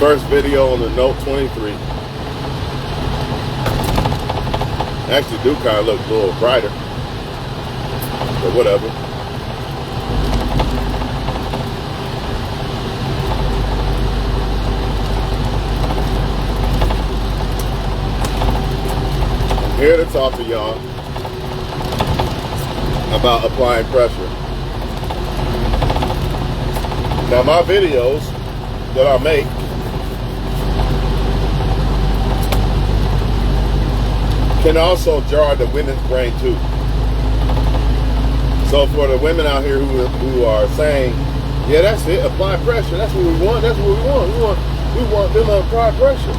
First video on the Note 23. Actually do kind of look a little brighter, but whatever. I'm here to talk to y'all about applying pressure. Now my videos that I make can also jar the women's brain too. So for the women out here who are saying, yeah, that's it, apply pressure, that's what we want, that's what we want. We want them to apply pressure.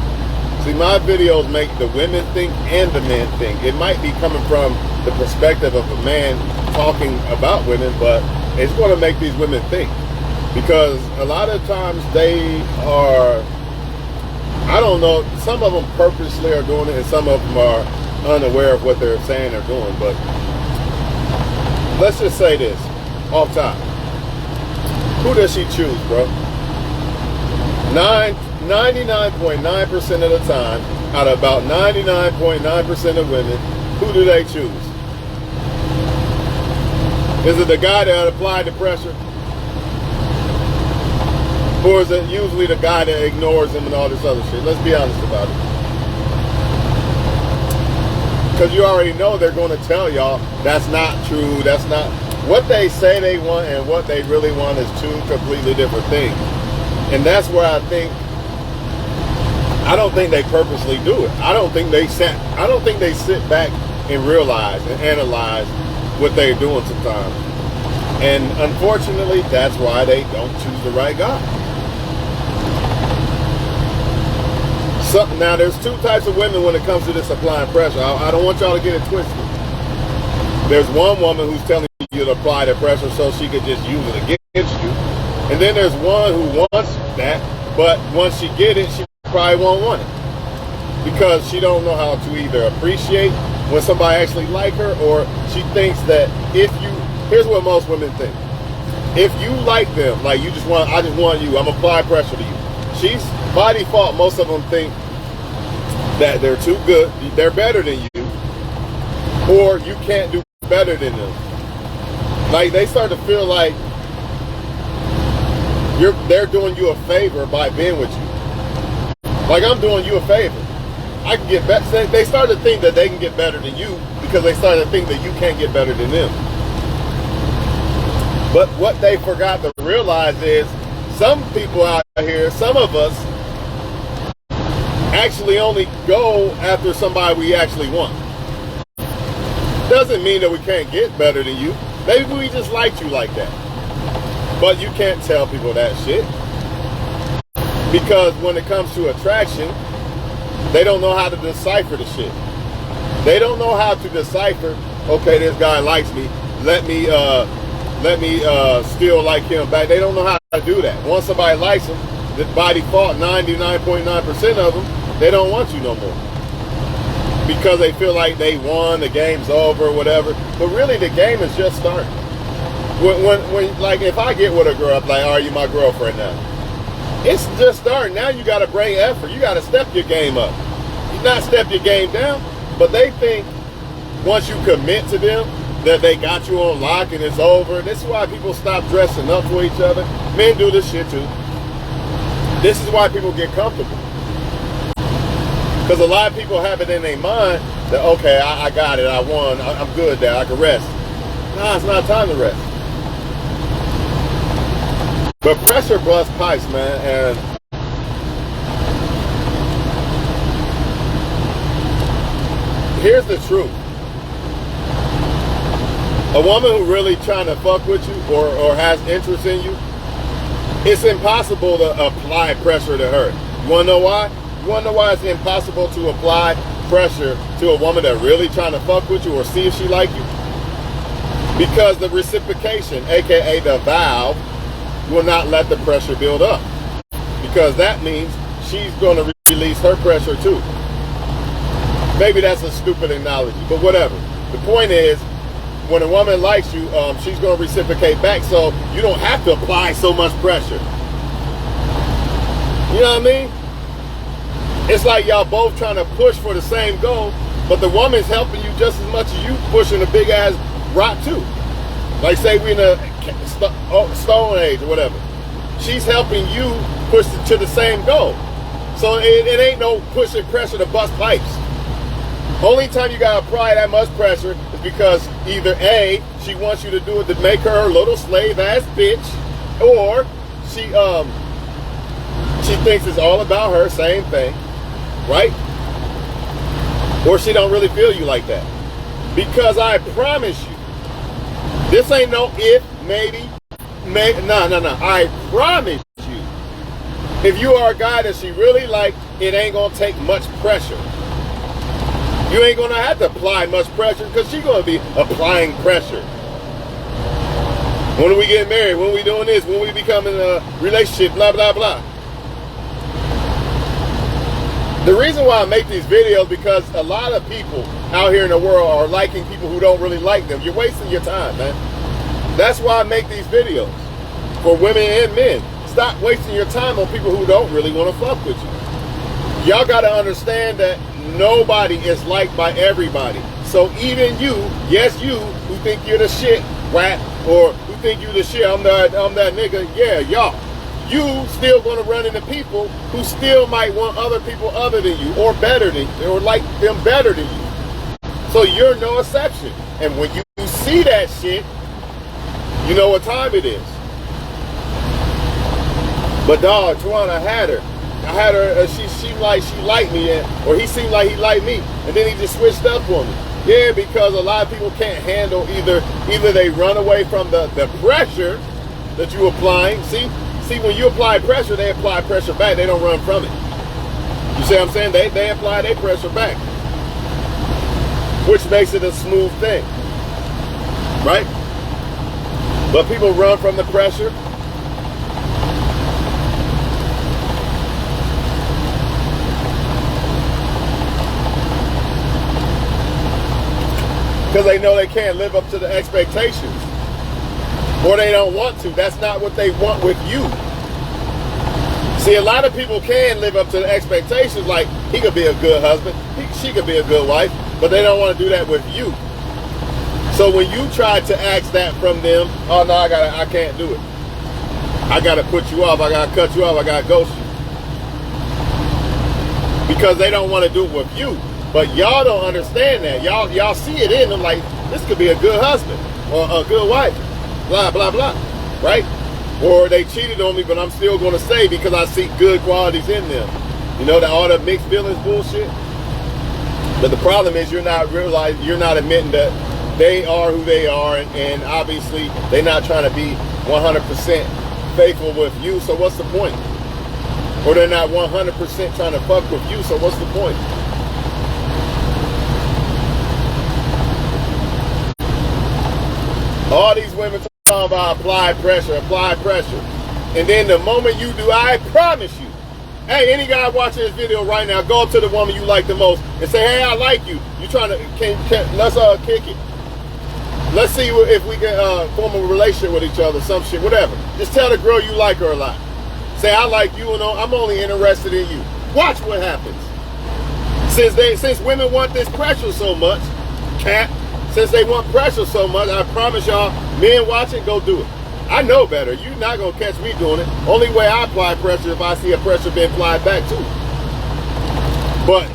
See, my videos make the women think and the men think. It might be coming from the perspective of a man talking about women, but it's going to make these women think. Because a lot of times they are, I don't know, some of them purposely are doing it and some of them are unaware of what they're saying or doing. But let's just say this off top. Who does she choose, bro? 99.9% of the time, out of about 99.9% of women, who do they choose? Is it the guy that applied the pressure? Or is it usually the guy that ignores him and all this other shit? Let's be honest about it. Because you already know they're going to tell y'all that's not true. That's not what they say they want, and what they really want is two completely different things. And that's where I don't think they purposely do it. I don't think they sit back and realize and analyze what they're doing sometimes. And unfortunately, that's why they don't choose the right guy. So, now, there's two types of women when it comes to this applying pressure. I don't want y'all to get it twisted. There's one woman who's telling you to apply the pressure so she could just use it against you. And then there's one who wants that, but once she get it, she probably won't want it. Because she don't know how to either appreciate when somebody actually like her, or she thinks that here's what most women think. If you like them, like I just want you, I'm applying pressure to you. By default, most of them think that they're too good, they're better than you, or you can't do better than them. Like, they start to feel like they're doing you a favor by being with you. Like, I'm doing you a favor. I can get better. They start to think that they can get better than you because they start to think that you can't get better than them. But what they forgot to realize is some people out here, some of us, actually only go after somebody we actually want. Doesn't mean that we can't get better than you. Maybe we just liked you like that. But you can't tell people that shit. Because when it comes to attraction, they don't know how to decipher the shit. They don't know how to decipher, okay, this guy likes me, let me still like him back. They don't know how to do that. Once somebody likes them, by default, 99.9% of them, they don't want you no more. Because they feel like they won, the game's over, whatever. But really, the game is just starting. When like, if I get with a girl, I'm like, are you my girlfriend now? It's just starting. Now you got to bring effort. You got to step your game up. You not step your game down, but they think once you commit to them, that they got you on lock and it's over. This is why people stop dressing up for each other. Men do this shit too. This is why people get comfortable. Because a lot of people have it in their mind that, okay, I got it, I won, I'm good there, I can rest. Nah, it's not time to rest. But pressure busts pipes, man, and here's the truth. A woman who really trying to fuck with you or has interest in you, it's impossible to apply pressure to her. You want to know why? You want to know why it's impossible to apply pressure to a woman that really trying to fuck with you or see if she like you? Because the reciprocation, aka the valve, will not let the pressure build up. Because that means she's going to release her pressure too. Maybe that's a stupid analogy, but whatever. The point is, when a woman likes you, she's going to reciprocate back, so you don't have to apply so much pressure. You know what I mean? It's like y'all both trying to push for the same goal, but the woman's helping you just as much as you pushing a big ass rock too. Like say we in a stone age or whatever. She's helping you push to the same goal. So it ain't no pushing pressure to bust pipes. Only time you gotta apply that much pressure is because either A, she wants you to do it to make her a little slave ass bitch, or she thinks it's all about her, same thing, right? Or she don't really feel you like that. Because I promise you, this ain't no if, maybe, no. I promise you, if you are a guy that she really like, it ain't gonna take much pressure. You ain't gonna have to apply much pressure because she's gonna be applying pressure. When are we getting married? When are we doing this? When are we becoming a relationship? Blah, blah, blah. The reason why I make these videos because a lot of people out here in the world are liking people who don't really like them. You're wasting your time, man. That's why I make these videos for women and men. Stop wasting your time on people who don't really want to fuck with you. Y'all got to understand that nobody is liked by everybody. So even you, yes, you who think you're the shit, rat, or who think you the shit, I'm that nigga, yeah, y'all. You still gonna run into people who still might want other people other than you, or better than you, or like them better than you. So you're no exception. And when you see that shit, you know what time it is. But dog, Tawana, I had her, she seemed like she liked me, or he seemed like he liked me, and then he just switched up on me. Yeah, because a lot of people can't handle either they run away from the pressure that you applying. See, when you apply pressure, they apply pressure back. They don't run from it. You see what I'm saying? They apply their pressure back, which makes it a smooth thing, right? But people run from the pressure. Because they know they can't live up to the expectations. Or they don't want to. That's not what they want with you. See, a lot of people can live up to the expectations, like he could be a good husband, she could be a good wife, but they don't want to do that with you. So when you try to ask that from them, oh no, I can't do it. I gotta put you off, I gotta cut you off, I gotta ghost you. Because they don't want to do it with you. But y'all don't understand that. Y'all see it in them like, this could be a good husband or a good wife. Blah, blah, blah, right? Or they cheated on me, but I'm still going to say because I see good qualities in them. You know, all the mixed feelings bullshit. But the problem is you're not admitting that they are who they are, and obviously they're not trying to be 100% faithful with you, so what's the point? Or they're not 100% trying to fuck with you, so what's the point? All these women talking about apply pressure. And then the moment you do, I promise you, hey, any guy watching this video right now, go up to the woman you like the most and say, hey, I like you. You trying to, let's kick it. Let's see if we can form a relationship with each other, some shit, whatever. Just tell the girl you like her a lot. Say, I like you and I'm only interested in you. Watch what happens. Since women want this pressure so much, since they want pressure so much, I promise y'all, men watching, go do it. I know better. You're not going to catch me doing it. Only way I apply pressure if I see a pressure being applied back too. But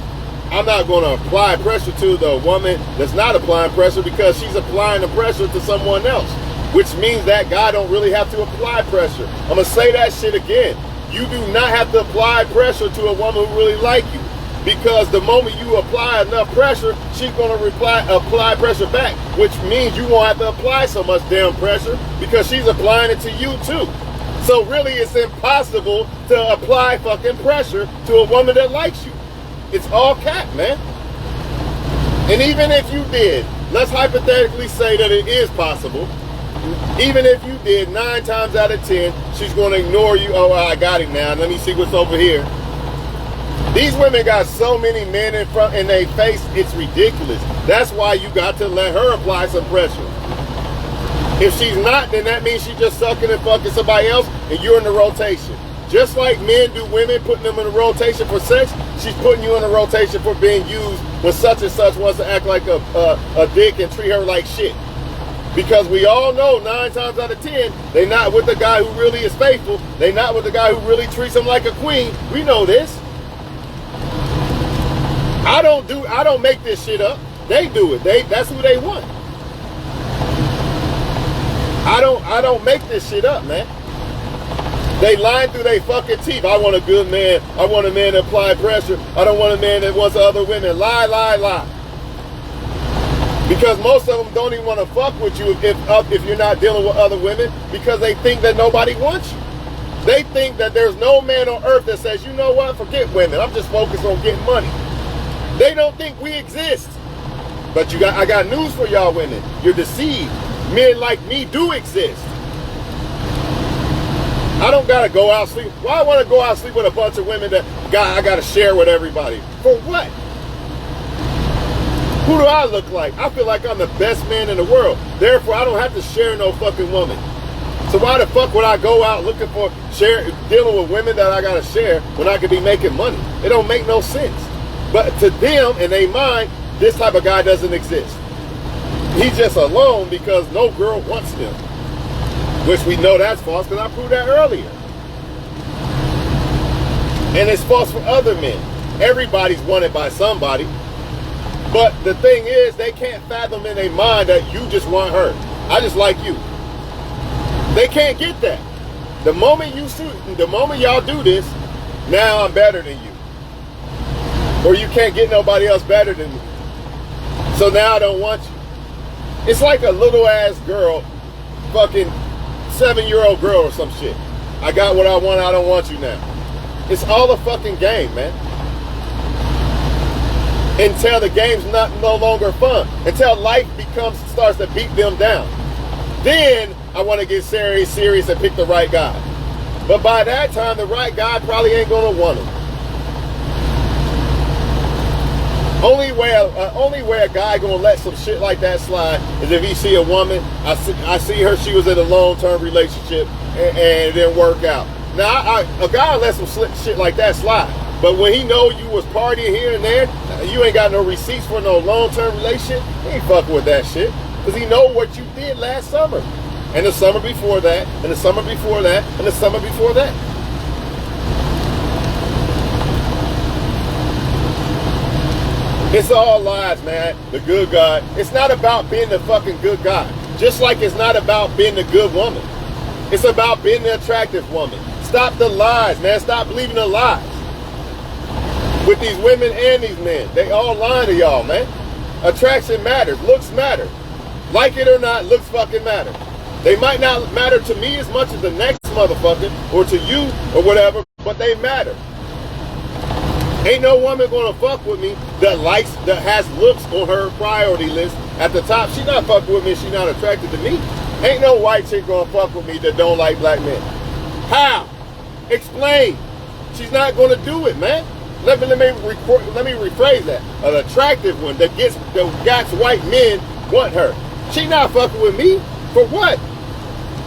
I'm not going to apply pressure to the woman that's not applying pressure because she's applying the pressure to someone else, which means that guy don't really have to apply pressure. I'm going to say that shit again. You do not have to apply pressure to a woman who really like you. Because the moment you apply enough pressure, she's going to apply pressure back, which means you won't have to apply so much damn pressure because she's applying it to you too. So really it's impossible to apply fucking pressure to a woman that likes you. It's all cap, man. And even if you did, let's hypothetically say that it is possible. Even if you did, 9 times out of 10, she's going to ignore you. Oh, I got it now. Let me see what's over here. These women got so many men in their face, it's ridiculous. That's why you got to let her apply some pressure. If she's not, then that means she's just sucking and fucking somebody else and you're in the rotation. Just like men do women, putting them in a rotation for sex, she's putting you in a rotation for being used when such and such wants to act like a dick and treat her like shit. Because we all know 9 times out of 10, they not with the guy who really is faithful. They not with the guy who really treats them like a queen. We know this. I don't make this shit up. They do it. That's who they want. I don't make this shit up, man. They lying through their fucking teeth. I want a good man. I want a man that apply pressure. I don't want a man that wants other women. Lie, lie, lie. Because most of them don't even want to fuck with you if you're not dealing with other women, because they think that nobody wants you. They think that there's no man on earth that says, you know what, forget women. I'm just focused on getting money. They don't think we exist. But I got news for y'all women. You're deceived. Men like me do exist. I don't gotta go out sleep. Why I want to go out sleep with a bunch of women that I gotta share with everybody? For what? Who do I look like? I feel like I'm the best man in the world. Therefore, I don't have to share no fucking woman. So why the fuck would I go out looking for dealing with women that I gotta share when I could be making money? It don't make no sense. But to them, in their mind, this type of guy doesn't exist. He's just alone because no girl wants him. Which we know that's false, because I proved that earlier. And it's false for other men. Everybody's wanted by somebody. But the thing is, they can't fathom in their mind that you just want her. I just like you. They can't get that. The moment y'all do this, now I'm better than you. Or you can't get nobody else better than me. So now I don't want you. It's like a little ass girl, fucking 7-year-old girl or some shit. I got what I want, I don't want you now. It's all a fucking game, man. Until the game's no longer fun. Until life starts to beat them down. Then I want to get serious and pick the right guy. But by that time, the right guy probably ain't gonna want him. Only way a guy gonna let some shit like that slide is if he see a woman. I see her. She was in a long-term relationship and it didn't work out. Now a guy let some shit like that slide. But when he know you was partying here and there, you ain't got no receipts for no long-term relationship. He ain't fucking with that shit because he know what you did last summer, and the summer before that, and the summer before that, and the summer before that. It's all lies, man. The good guy. It's not about being the fucking good guy. Just like it's not about being the good woman. It's about being the attractive woman. Stop the lies, man. Stop believing the lies. With these women and these men. They all lying to y'all, man. Attraction matters. Looks matter. Like it or not, looks fucking matter. They might not matter to me as much as the next motherfucker or to you or whatever, but they matter. Ain't no woman gonna fuck with me that has looks on her priority list at the top. She not fucking with me, she not attracted to me. Ain't no white chick gonna fuck with me that don't like black men. How? Explain. She's not gonna do it, man. Let me rephrase that. An attractive one that gets white men want her. She not fucking with me. For what?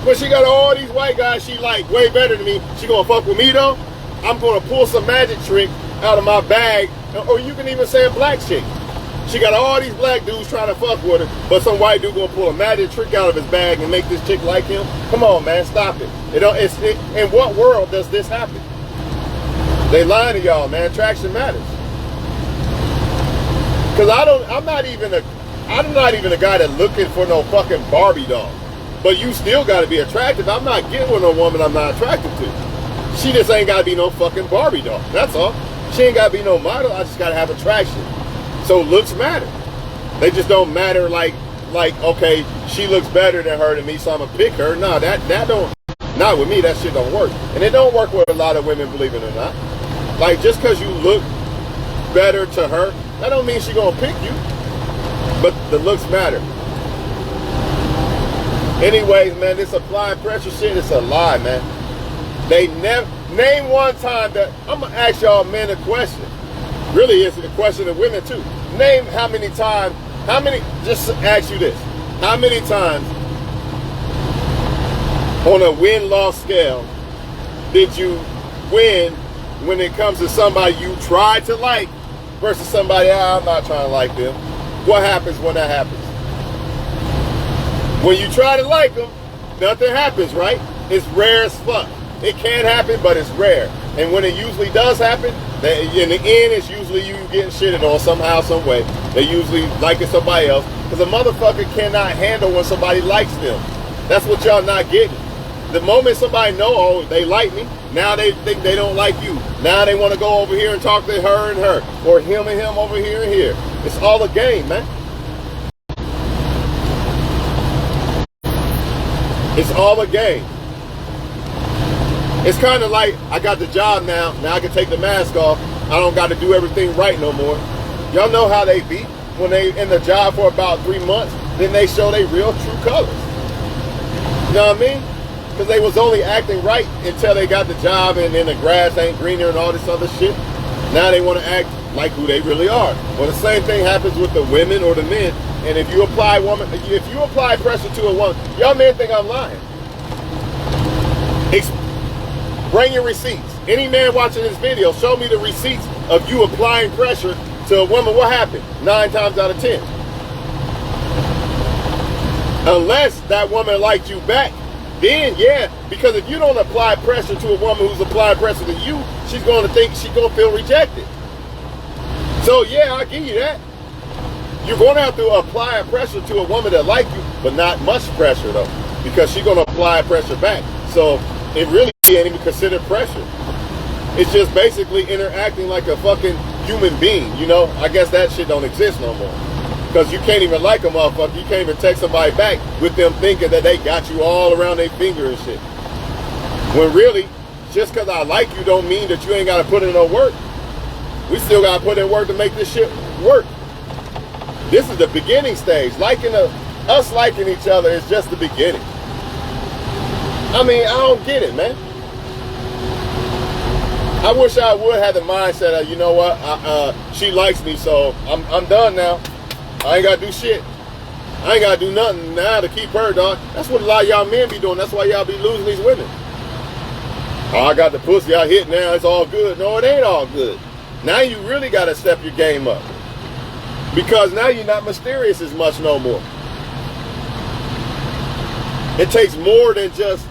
When she got all these white guys she like way better than me, she gonna fuck with me though? I'm gonna pull some magic trick out of my bag, or you can even say a black chick. She got all these black dudes trying to fuck with her, but some white dude gonna pull a magic trick out of his bag and make this chick like him? Come on, man, stop it. In what world does this happen? They lying to y'all, man. Attraction matters. Cause I'm not even a guy that looking for no fucking Barbie doll. But you still gotta be attractive. I'm not getting with no woman I'm not attracted to. She just ain't gotta be no fucking Barbie doll. That's all. She ain't gotta be no model. I just gotta have attraction. So looks matter. They just don't matter like okay, she looks better than her to me, so I'm gonna pick her. No, that don't. Not with me. That shit don't work. And it don't work with a lot of women, believe it or not. Like just cause you look better to her, that don't mean she gonna pick you. But the looks matter. Anyways, man, this applying pressure shit is a lie, man. They never name one time that I'm gonna ask y'all men a question. Really, it's a question of women too. Name just ask you this. How many times on a win-loss scale did you win when it comes to somebody you try to like versus somebody, I'm not trying to like them. What happens when that happens? When you try to like them, nothing happens, right? It's rare as fuck. It can happen, but it's rare. And when it usually does happen, in the end, it's usually you getting shitted on somehow, some way. They usually liking somebody else. Because a motherfucker cannot handle when somebody likes them. That's what y'all not getting. The moment somebody know, oh, they like me, now they think they don't like you. Now they want to go over here and talk to her and her. Or him and him over here and here. It's all a game, man. It's all a game. It's kind of like, I got the job now I can take the mask off. I don't got to do everything right no more. Y'all know how they be when they in the job for about 3 months, then they show their real true colors. You know what I mean? Because they was only acting right until they got the job, and then the grass ain't greener and all this other shit. Now they want to act like who they really are. Well, the same thing happens with the women or the men. And if you apply pressure to a woman, y'all men think I'm lying. Bring your receipts. Any man watching this video, show me the receipts of you applying pressure to a woman. What happened? 9 times out of 10. Unless that woman liked you back, then yeah. Because if you don't apply pressure to a woman who's applying pressure to you, she's going to think she's going to feel rejected. So yeah, I'll give you that. You're going to have to apply pressure to a woman that like you, but not much pressure though, because she's going to apply pressure back. So it really ain't even considered pressure. It's just basically interacting like a fucking human being, you know? I guess that shit don't exist no more. Because you can't even like a motherfucker. You can't even text somebody back with them thinking that they got you all around their finger and shit. When really, just because I like you don't mean that you ain't got to put in no work. We still got to put in work to make this shit work. This is the beginning stage. Us liking each other is just the beginning. I mean, I don't get it, man. I wish I would have the mindset of, you know what, she likes me, so I'm done now. I ain't got to do shit. I ain't got to do nothing now to keep her, dog. That's what a lot of y'all men be doing. That's why y'all be losing these women. Oh, I got the pussy I hit now. It's all good. No, it ain't all good. Now you really got to step your game up. Because now you're not mysterious as much no more. It takes more than just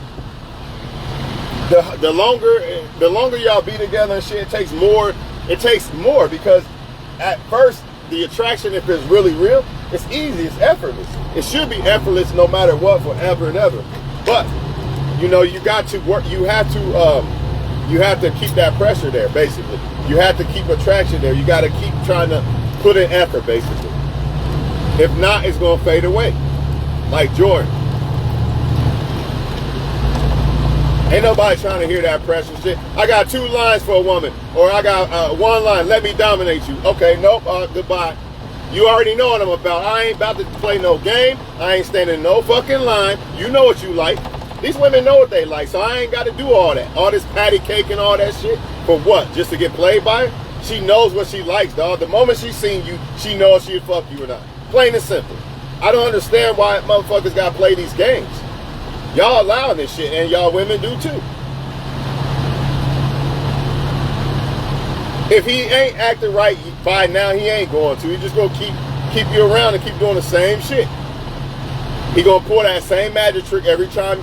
the longer y'all be together and shit. It takes more because at first the attraction, if it's really real, it's easy, it's effortless. It should be effortless no matter what, forever and ever. But you know, you got to work. You have to keep that pressure there. Basically, you have to keep attraction there. You got to keep trying to put in effort, basically. If not, it's gonna fade away. Like Jordan. Ain't nobody trying to hear that pressure shit. I got 2 lines for a woman, or I got 1 line. Let me dominate you. Okay, nope. Goodbye. You already know what I'm about. I ain't about to play no game. I ain't standing in no fucking line. You know what you like. These women know what they like, so I ain't got to do all that. All this patty cake and all that shit. For what? Just to get played by her? She knows what she likes, dog. The moment she seen you, she knows she'll fuck you or not. Plain and simple. I don't understand why motherfuckers got to play these games. Y'all allowing this shit, and y'all women do too. If he ain't acting right by now, he ain't going to. He just gonna keep you around and keep doing the same shit. He gonna pull that same magic trick every time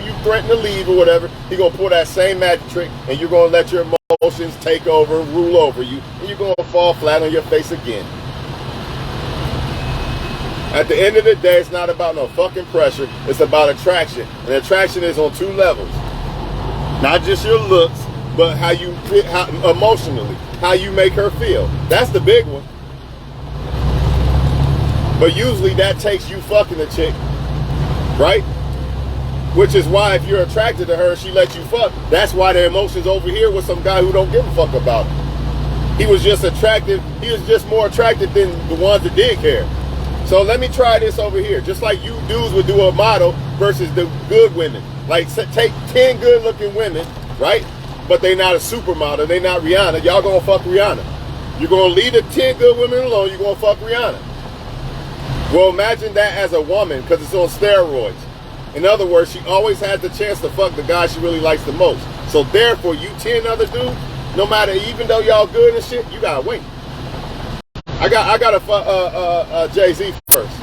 you threaten to leave or whatever. He gonna pull that same magic trick, and you're gonna let your emotions take over and rule over you, and you're gonna fall flat on your face again. At the end of the day, it's not about no fucking pressure. It's about attraction. And attraction is on 2 levels. Not just your looks, but how emotionally, how you make her feel. That's the big one. But usually that takes you fucking the chick, right? Which is why if you're attracted to her, she lets you fuck. That's why the emotions over here with some guy who don't give a fuck about it. He was just attractive. He was just more attractive than the ones that did care. So let me try this over here. Just like you dudes would do a model versus the good women. Like take 10 good looking women, right? But they not a supermodel. They not Rihanna. Y'all gonna fuck Rihanna. You're gonna leave the 10 good women alone. You're gonna fuck Rihanna. Well, imagine that as a woman, because it's on steroids. In other words, she always has the chance to fuck the guy she really likes the most. So therefore, you 10 other dudes, no matter, even though y'all good and shit, you gotta wait. I gotta Jay-Z first.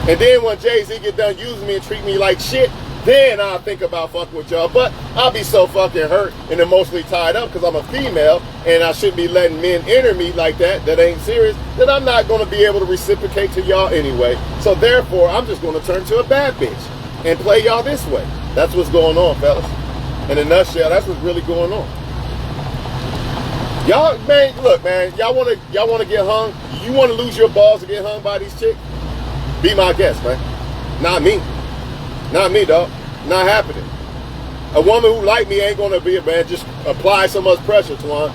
And then when Jay-Z get done using me and treat me like shit, then I'll think about fucking with y'all. But I'll be so fucking hurt and emotionally tied up because I'm a female and I shouldn't be letting men enter me like that ain't serious, that I'm not going to be able to reciprocate to y'all anyway. So therefore, I'm just going to turn to a bad bitch and play y'all this way. That's what's going on, fellas. In a nutshell, that's what's really going on. Y'all, man, look, man, y'all want to get hung? You want to lose your balls to get hung by these chicks? Be my guest, man. Not me. Not me, dog. Not happening. A woman who like me ain't gonna be a man. Just apply so much pressure to her,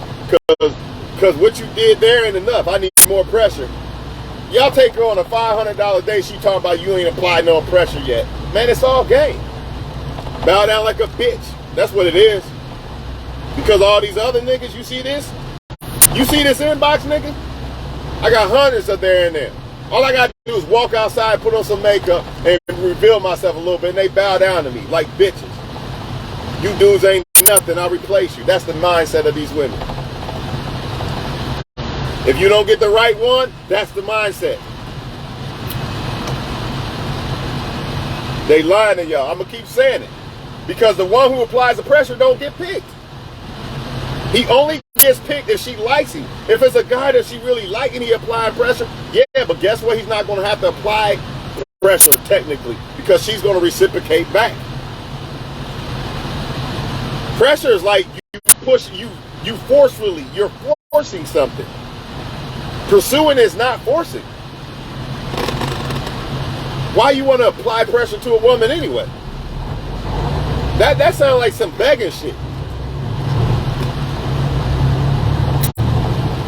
cause what you did there ain't enough. I need more pressure. Y'all take her on a $500 date. She talking about you ain't applied no pressure yet. Man, it's all game. Bow down like a bitch. That's what it is. Because all these other niggas, you see this? You see this inbox, nigga? I got hundreds of there in there. All I gotta do is walk outside, put on some makeup, and reveal myself a little bit, and they bow down to me like bitches. You dudes ain't nothing, I'll replace you. That's the mindset of these women. If you don't get the right one, that's the mindset. They lying to y'all. I'm gonna keep saying it. Because the one who applies the pressure don't get picked. He only gets picked if she likes him. If it's a guy that she really likes and he applied pressure, yeah, but guess what? He's not going to have to apply pressure technically because she's going to reciprocate back. Pressure is like you push, you forcefully, you're forcing something. Pursuing is not forcing. Why you want to apply pressure to a woman anyway? That sounds like some begging shit.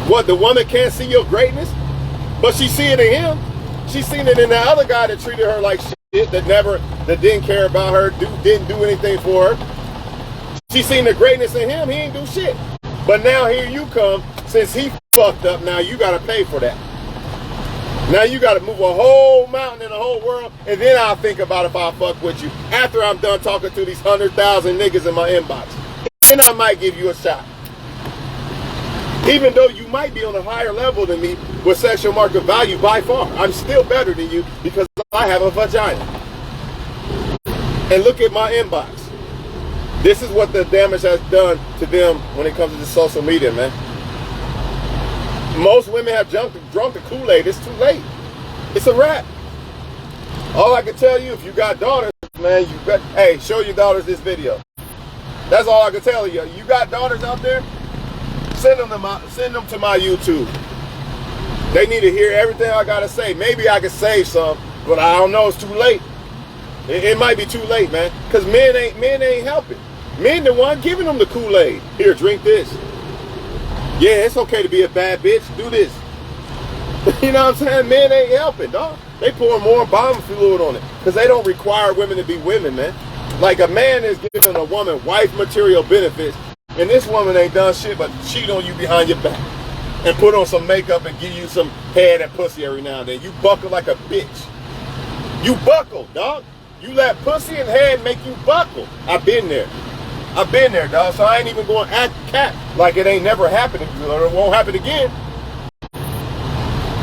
What, the woman can't see your greatness? But she see it in him. She seen it in the other guy that treated her like shit, that didn't care about her, didn't do anything for her. She seen the greatness in him, he ain't do shit. But now here you come, since he fucked up, now you gotta pay for that. Now you gotta move a whole mountain in the whole world, and then I'll think about if I'll fuck with you after I'm done talking to these 100,000 niggas in my inbox. Then I might give you a shot. Even though you might be on a higher level than me with sexual market value by far, I'm still better than you because I have a vagina. And look at my inbox. This is what the damage has done to them when it comes to the social media, man. Most women have drunk the Kool-Aid. It's too late. It's a wrap. All I can tell you, if you got daughters, man, hey, show your daughters this video. That's all I can tell you. You got daughters out there? Send them to my YouTube. They need to hear everything I gotta say. Maybe I can save some, but I don't know. It's too late. It might be too late, man. Cause men ain't helping. Men the one giving them the Kool-Aid. Here, drink this. Yeah, it's okay to be a bad bitch. Do this. You know what I'm saying? Men ain't helping, dog. They pouring more bomb fluid on it because they don't require women to be women, man. Like a man is giving a woman wife material benefits. And this woman ain't done shit but cheat on you behind your back and put on some makeup and give you some head and pussy every now and then. You buckle like a bitch. You buckle, dog. You let pussy and head make you buckle. I've been there. I've been there, dog. So I ain't even going to act cat like it ain't never happened or it won't happen again.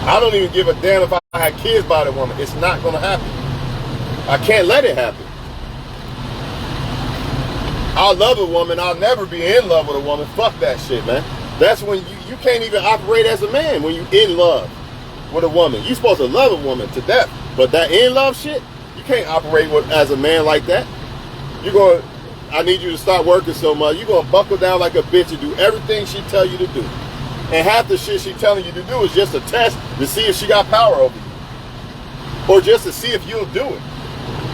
I don't even give a damn if I had kids by the woman. It's not going to happen. I can't let it happen. I'll love a woman. I'll never be in love with a woman. Fuck that shit, man. That's when you can't even operate as a man when you in love with a woman. You supposed to love a woman to death. But that in love shit, you can't operate as a man like that. I need you to start working so much. You're going to buckle down like a bitch and do everything she tell you to do. And half the shit she telling you to do is just a test to see if she got power over you. Or just to see if you'll do it.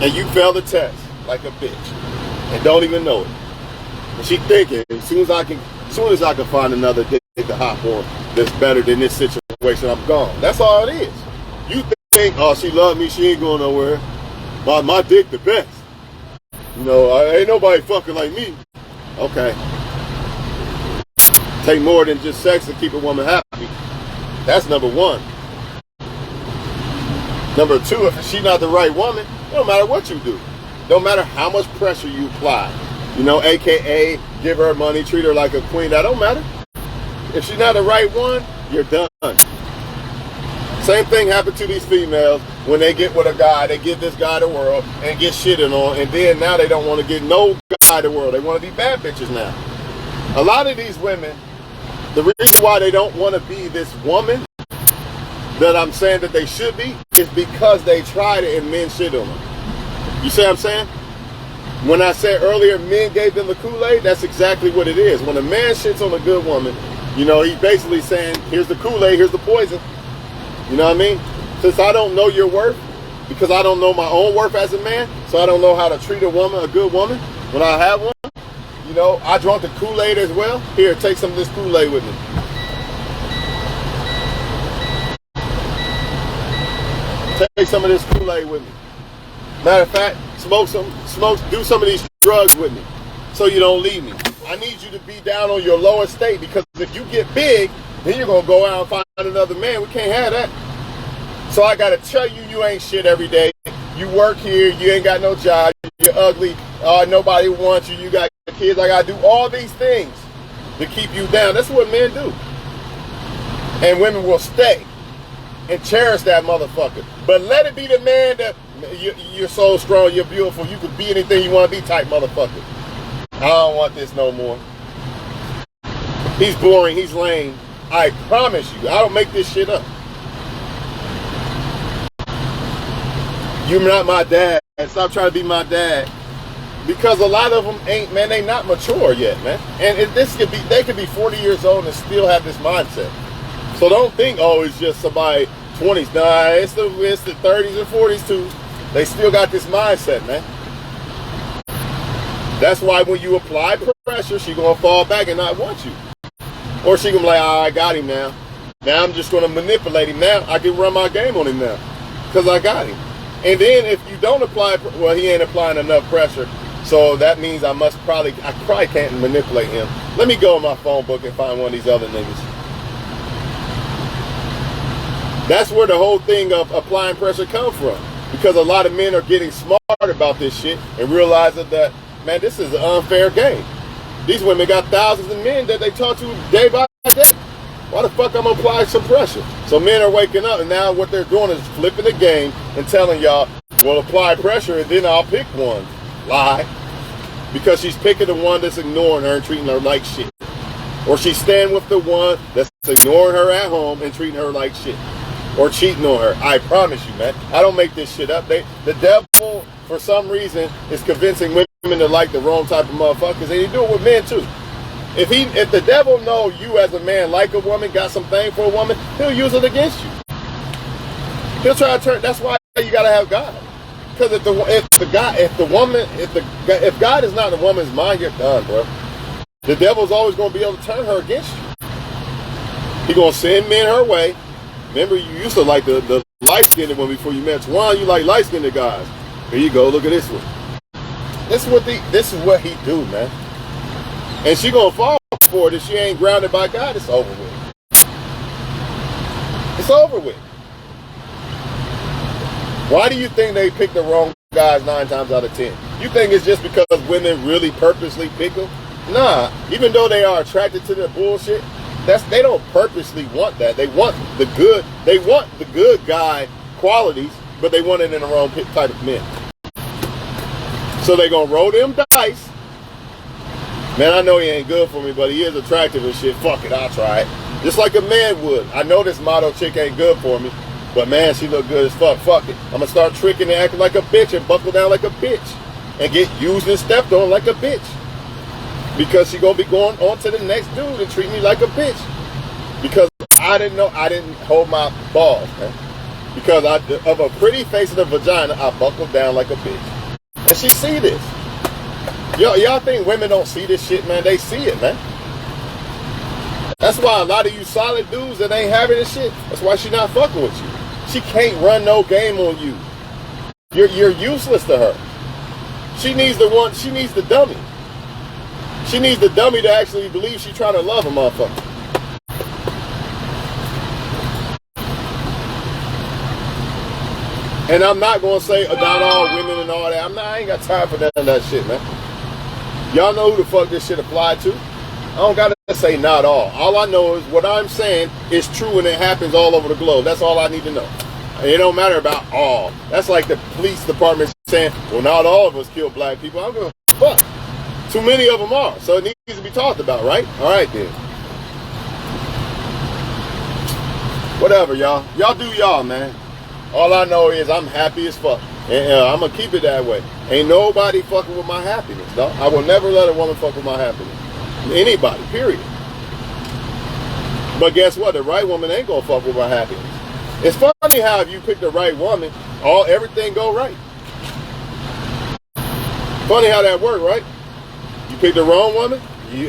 And you fail the test like a bitch. And don't even know it. And she thinking, as soon as I can find another dick to hop on that's better than this situation, I'm gone. That's all it is. You think, oh, she love me, she ain't going nowhere. My dick the best. You know, ain't nobody fucking like me. Okay. Take more than just sex to keep a woman happy. That's number one. Number two, if she's not the right woman, it don't matter what you do. No matter how much pressure you apply, You know, AKA give her money, treat her like a queen. That don't matter. If she's not the right one, you're done. Same thing happened to these females when they get with a guy. They give this guy the world and get shitted on, and then now they don't want to get no guy the world. They want to be bad bitches now. A lot of these women, the reason why they don't want to be this woman that I'm saying that they should be is because they tried it and men shit on them. You see what I'm saying? When I said earlier men gave them the Kool-Aid, that's exactly what it is. When a man shits on a good woman, you know, he's basically saying, here's the Kool-Aid, here's the poison. You know what I mean? Since I don't know your worth, because I don't know my own worth as a man, so I don't know how to treat a woman, a good woman, when I have one, you know, I drank the Kool-Aid as well. Here, take some of this Kool-Aid with me. Take some of this Kool-Aid with me. Matter of fact, do some of these drugs with me so you don't leave me. I need you to be down on your lower state, because if you get big, then you're going to go out and find another man. We can't have that. So I got to tell you, you ain't shit every day. You work here. You ain't got no job. You're ugly. Nobody wants you. You got kids. I got to do all these things to keep you down. That's what men do. And women will stay and cherish that motherfucker. But let it be the man that you're so strong, you're beautiful, you could be anything you want to be type motherfucker. I don't want this no more. He's boring. He's lame. I promise you, I don't make this shit up. You're not my dad. Stop trying to be my dad. Because a lot of them ain't, man, they not mature yet, man. And they could be 40 years old and still have this mindset. So don't think, oh, it's just somebody 20s. Nah, it's the 30s and 40s too. They still got this mindset, man. That's why when you apply pressure, she gonna fall back and not want you. Or she gonna be like, oh, I got him now. Now I'm just gonna manipulate him now. I can run my game on him now. Because I got him. And then if you don't apply, well, he ain't applying enough pressure. So that means I probably can't manipulate him. Let me go in my phone book and find one of these other niggas. That's where the whole thing of applying pressure comes from. Because a lot of men are getting smart about this shit and realizing that, man, this is an unfair game. These women got thousands of men that they talk to day by day. Why the fuck I'm applying some pressure? So men are waking up, and now what they're doing is flipping the game and telling y'all, well, apply pressure and then I'll pick one. Lie. Because she's picking the one that's ignoring her and treating her like shit. Or she's staying with the one that's ignoring her at home and treating her like shit. Or cheating on her. I promise you, man. I don't make this shit up. The devil, for some reason, is convincing women to like the wrong type of motherfuckers. And he do it with men too. If the devil know you as a man like a woman, got something for a woman, he'll use it against you. He'll try to turn. That's why you gotta have God. Because if God is not in a woman's mind, you're done, bro. The devil's always gonna be able to turn her against you. He gonna send men her way. Remember, you used to like the light-skinned one before you met Twan. You like light-skinned guys. Here you go. Look at this one. This is what he do, man. And she gonna fall for it if she ain't grounded by God. It's over with. It's over with. Why do you think they pick the wrong guys 9 times out of 10? You think it's just because women really purposely pick them? Nah. Even though they are attracted to the bullshit, they don't purposely want that. They want the good. They want the good guy qualities, but they want it in the wrong type of men. So they gonna roll them dice. Man, I know he ain't good for me, but he is attractive and shit. Fuck it, I'll try it. Just like a man would. I know this model chick ain't good for me, but man, she look good as fuck. Fuck it. I'm gonna start tricking and acting like a bitch and buckle down like a bitch and get used and stepped on like a bitch. Because she gonna be going on to the next dude and treat me like a bitch. Because I didn't hold my balls, man. Because of a pretty face and a vagina, I buckled down like a bitch. And she see this. Y'all think women don't see this shit, man? They see it, man. That's why a lot of you solid dudes that ain't having this shit, that's why she not fucking with you. She can't run no game on you. You're useless to her. She needs the dummy. She needs the dummy to actually believe she's trying to love a motherfucker. And I'm not going to say not all women and all that. I ain't got time for that shit, man. Y'all know who the fuck this shit applied to? I don't gotta say not all. All I know is what I'm saying is true and it happens all over the globe. That's all I need to know. It don't matter about all. That's like the police department saying, well, not all of us kill black people. I don't give a fuck. Too many of them are. So it needs to be talked about, right? All right, then. Whatever, y'all. Y'all do y'all, man. All I know is I'm happy as fuck. And I'm going to keep it that way. Ain't nobody fucking with my happiness, dog. I will never let a woman fuck with my happiness. Anybody, period. But guess what? The right woman ain't going to fuck with my happiness. It's funny how if you pick the right woman, everything go right. Funny how that works, right? You pick the wrong woman,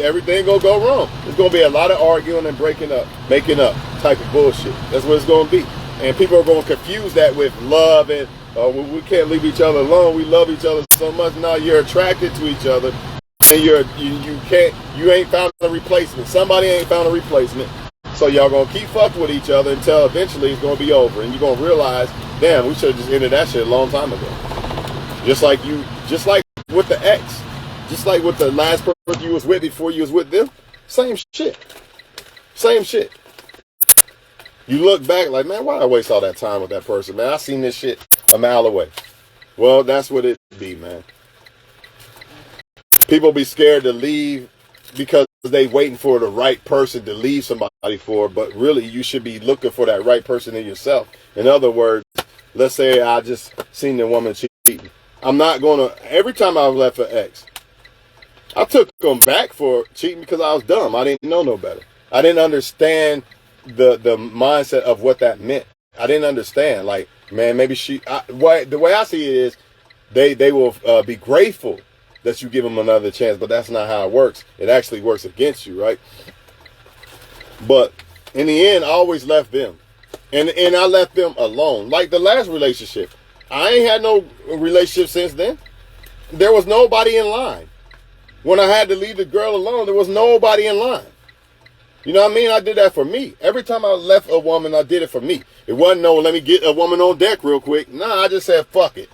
everything gonna go wrong. There's gonna be a lot of arguing and breaking up, making up type of bullshit. That's what it's gonna be. And people are gonna confuse that with love and we can't leave each other alone. We love each other so much. Now you're attracted to each other, and you ain't found a replacement. Somebody ain't found a replacement. So y'all gonna keep fucking with each other until eventually it's gonna be over, and you're gonna realize, damn, we should have just ended that shit a long time ago. Just like with the ex, just like with the last person you was with before you was with them, same shit. Same shit. You look back like, man, why did I waste all that time with that person, man? I seen this shit a mile away. Well, that's what it be, man. People be scared to leave because they waiting for the right person to leave somebody for, but really you should be looking for that right person in yourself. In other words, let's say I just seen the woman cheating. I'm not going to, every time I left an ex, I took them back for cheating because I was dumb. I didn't know no better. I didn't understand the mindset of what that meant. I didn't understand. Like, man, maybe the way I see it is they will be grateful that you give them another chance, but that's not how it works. It actually works against you, right? But in the end, I always left them. And I left them alone. Like the last relationship. I ain't had no relationship since then. There was nobody in line. When I had to leave the girl alone, there was nobody in line. You know what I mean? I did that for me. Every time I left a woman, I did it for me. It wasn't no, let me get a woman on deck real quick. Nah, I just said, fuck it.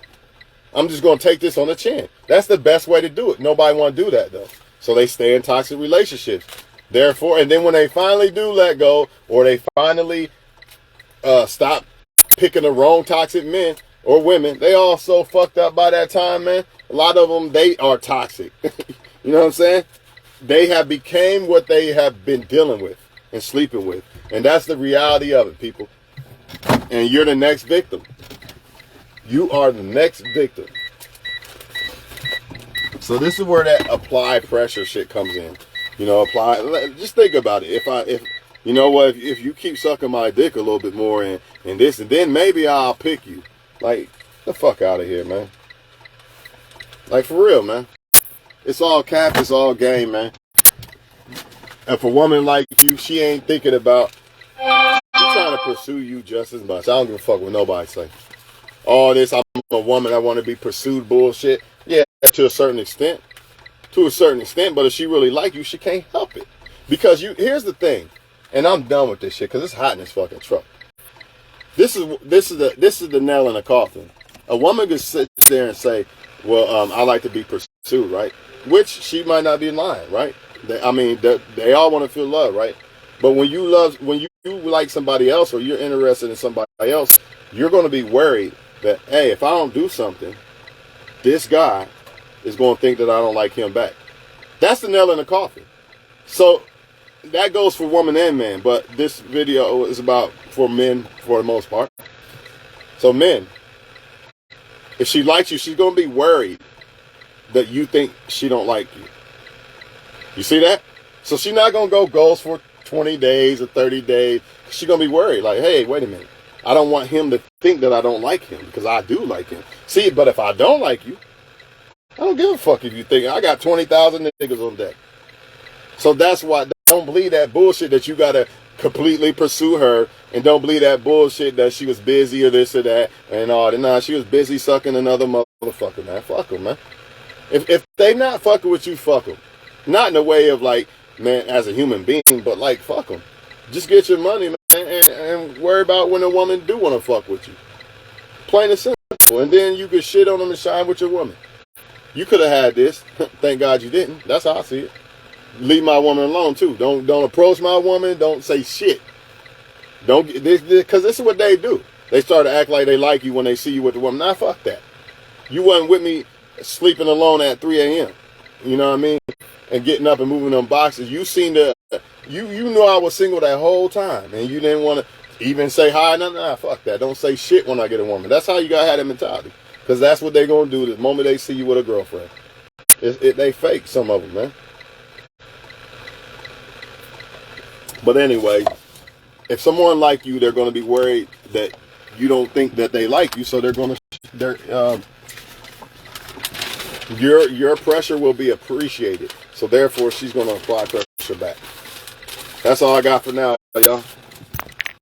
I'm just going to take this on the chin. That's the best way to do it. Nobody want to do that, though. So they stay in toxic relationships. Therefore, and then when they finally do let go, or they finally stop picking the wrong toxic men or women, they all so fucked up by that time, man. A lot of them, they are toxic. You know what I'm saying? They have became what they have been dealing with and sleeping with. And that's the reality of it, people. And you're the next victim. You are the next victim. So this is where that apply pressure shit comes in. You know, just think about it. If you know what, if you keep sucking my dick a little bit more and this, and then maybe I'll pick you. Like, the fuck out of here, man. Like, for real, man. It's all cap, it's all game, man. And for a woman like you, she ain't thinking about, she's trying to pursue you just as much. I don't give a fuck what nobody say. All this, I'm a woman, I want to be pursued bullshit. Yeah, to a certain extent. To a certain extent, but if she really like you, she can't help it. Because here's the thing, and I'm done with this shit, because it's hot in this fucking truck. This is the nail in the coffin. A woman could sit there and say, well, I like to be pursued, right? Which she might not be lying, right? They all want to feel love, right? But when you like somebody else or you're interested in somebody else, you're going to be worried that, hey, if I don't do something, this guy is going to think that I don't like him back. That's the nail in the coffin. So that goes for woman and man, but this video is about for men for the most part. So men, if she likes you, she's going to be worried that you think she don't like you. You see that? So she's not going to go goals for 20 days or 30 days. She's going to be worried like, hey, wait a minute. I don't want him to think that I don't like him because I do like him. See, but if I don't like you, I don't give a fuck if you think I got 20,000 niggas on deck. So that's why, don't believe that bullshit that you got to completely pursue her, and don't believe that bullshit that she was busy or this or that and all that. Nah, she was busy sucking another motherfucker, man. Fuck them, man. If they not fucking with you, fuck them. Not in the way of like, man, as a human being, but like, fuck them. Just get your money, man, and worry about when a woman do want to fuck with you. Plain and simple. And then you can shit on them and shine with your woman. You could have had this. Thank God you didn't. That's how I see it. Leave my woman alone too. Don't approach my woman. Don't say shit. Don't because this is what they do. They start to act like they like you when they see you with the woman. Nah, fuck that. You wasn't with me sleeping alone at 3 a.m. You know what I mean? And getting up and moving them boxes. You seen the you knew I was single that whole time, and you didn't want to even say hi. Nah, fuck that. Don't say shit when I get a woman. That's how you gotta have that mentality. Because that's what they're gonna do the moment they see you with a girlfriend. They fake, some of them, man. But anyway, if someone like you, they're going to be worried that you don't think that they like you, so your pressure will be appreciated. So therefore, she's going to apply pressure back. That's all I got for now, y'all.